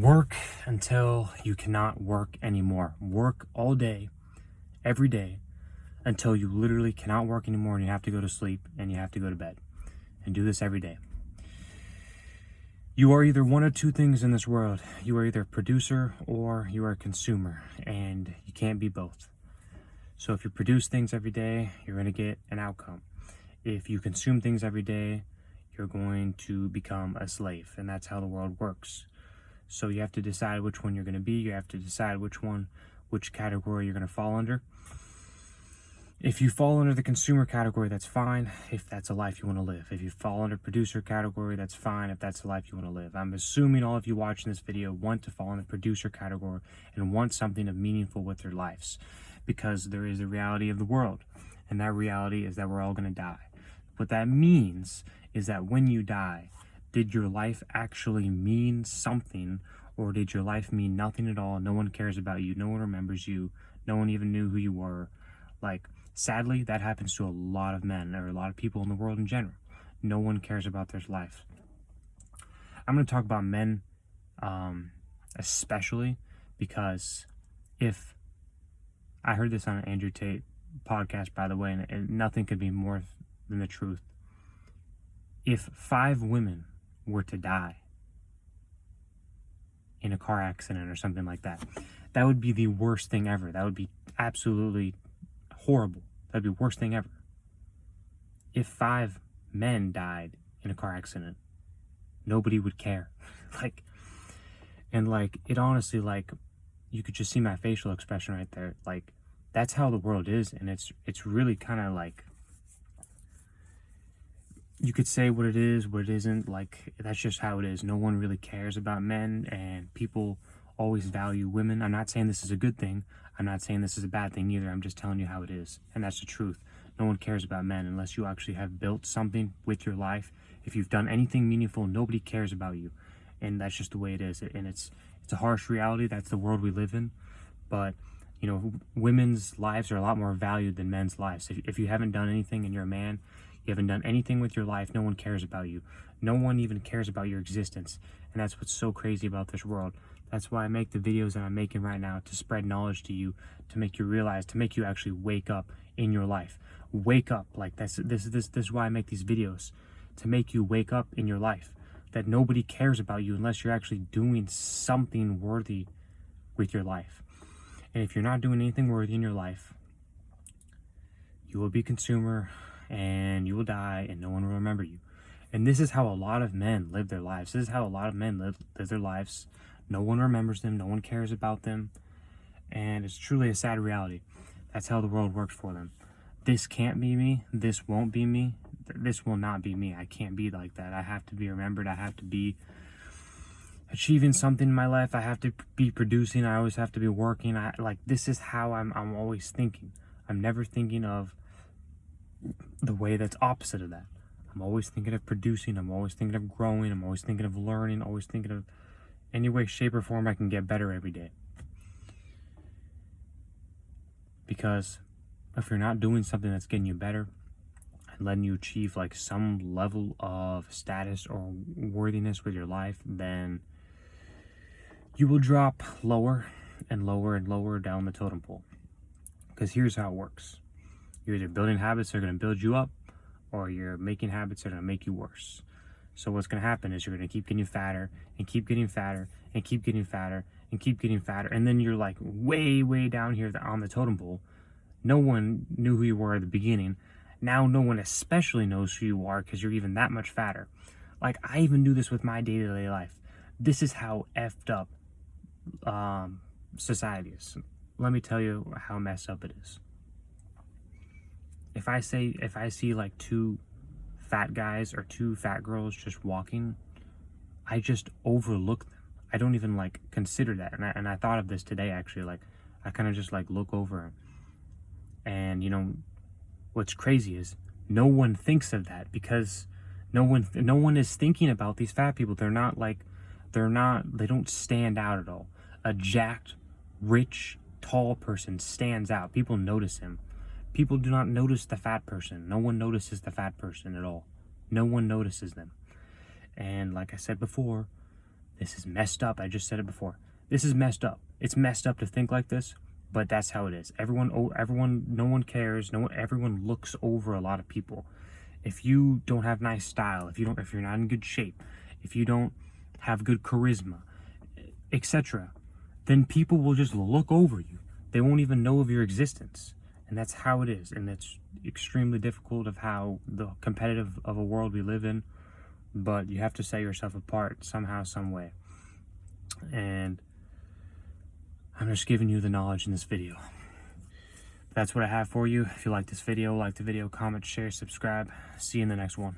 Work until you cannot work anymore. Work all day, every day, until you literally cannot work anymore and you have to go to sleep and you have to go to bed. And do this every day. You are either one of two things in this world. You are either a producer or you are a consumer, and you can't be both. So if you produce things every day, you're going to get an outcome. If you consume things every day, you're going to become a slave, and that's how the world works. So you have to decide which one you're going to be. You have to decide which category you're going to fall under. If you fall under the consumer category, that's fine, if that's a life you want to live. If you fall under producer category, that's fine, if that's the life you want to live. I'm assuming all of you watching this video want to fall in the producer category and want something of meaningful with their lives, because there is a reality of the world, and that reality is that we're all going to die. What that means is that when you die, did your life actually mean something, or did your life mean nothing at all? No one cares about you. No one remembers you. No one even knew who you were. Like, sadly, that happens to a lot of men, or a lot of people in the world in general. No one cares about their life. I'm going to talk about men, especially because if I heard this on an Andrew Tate podcast, by the way, and nothing could be more than the truth. If 5 women were to die in a car accident or something like that, that would be the worst thing ever. That would be absolutely horrible. That'd be the worst thing ever. If 5 men died in a car accident, nobody would care. It honestly, you could just see my facial expression right there. Like, that's how the world is, and it's really kind of like, you could say what it is, what it isn't. Like, that's just how it is. No one really cares about men, and people always value women. I'm not saying this is a good thing. I'm not saying this is a bad thing either. I'm just telling you how it is, and that's the truth. No one cares about men unless you actually have built something with your life. If you've done anything meaningful, nobody cares about you, and that's just the way it is. And it's a harsh reality. That's the world we live in. But women's lives are a lot more valued than men's lives. If you haven't done anything and you're a man, you haven't done anything with your life, no one cares about you. No one even cares about your existence. And that's what's so crazy about this world. That's why I make the videos that I'm making right now, to spread knowledge to you, to make you realize, to make you actually wake up in your life. Wake up. Like, this is why I make these videos, to make you wake up in your life. That nobody cares about you unless you're actually doing something worthy with your life. And if you're not doing anything worthy in your life, you will be a consumer, and you will die, and no one will remember you. And this is how a lot of men live their lives. This is how a lot of men live their lives. No one remembers them. No one cares about them. And it's truly a sad reality. That's how the world works for them. This can't be me. This won't be me. This will not be me. I can't be like that. I have to be remembered. I have to be achieving something in my life. I have to be producing. I always have to be working. This is how I'm always thinking. I'm never thinking of the way that's opposite of that. I'm always thinking of producing. I'm always thinking of growing. I'm always thinking of learning. Always thinking of any way, shape, or form I can get better every day. Because if you're not doing something that's getting you better and letting you achieve like some level of status or worthiness with your life, then you will drop lower and lower and lower down the totem pole. Because here's how it works. You're either building habits that are going to build you up, or you're making habits that are going to make you worse. So what's going to happen is you're going to keep getting fatter and keep getting fatter and keep getting fatter and keep getting fatter. And then you're like way, way down here on the totem pole. No one knew who you were at the beginning. Now no one especially knows who you are because you're even that much fatter. Like, I even do this with my day-to-day life. This is how effed up society is. Let me tell you how messed up it is. If I see like 2 fat guys or 2 fat girls just walking, I just overlook them. I don't even like consider that. And I thought of this today, actually. Like, I kind of just like look over them. And what's crazy is no one thinks of that, because no one is thinking about these fat people. They don't stand out at all. A jacked, rich, tall person stands out. People notice him. People do not notice the fat person. No one notices the fat person at all. No one notices them. And like I said before, This is messed up. I just said it before. This is messed up. It's messed up to think like this, but that's how it is. Everyone, no one cares. Everyone looks over a lot of people. If you don't have nice style, if you're not in good shape, if you don't have good charisma, etc., then people will just look over you. They won't even know of your existence. And that's how it is. And it's extremely difficult of how the competitive of a world we live in, but you have to set yourself apart somehow, some way. And I'm just giving you the knowledge in this video. That's what I have for you. If you like this video, like the video, comment, share, subscribe. See you in the next one.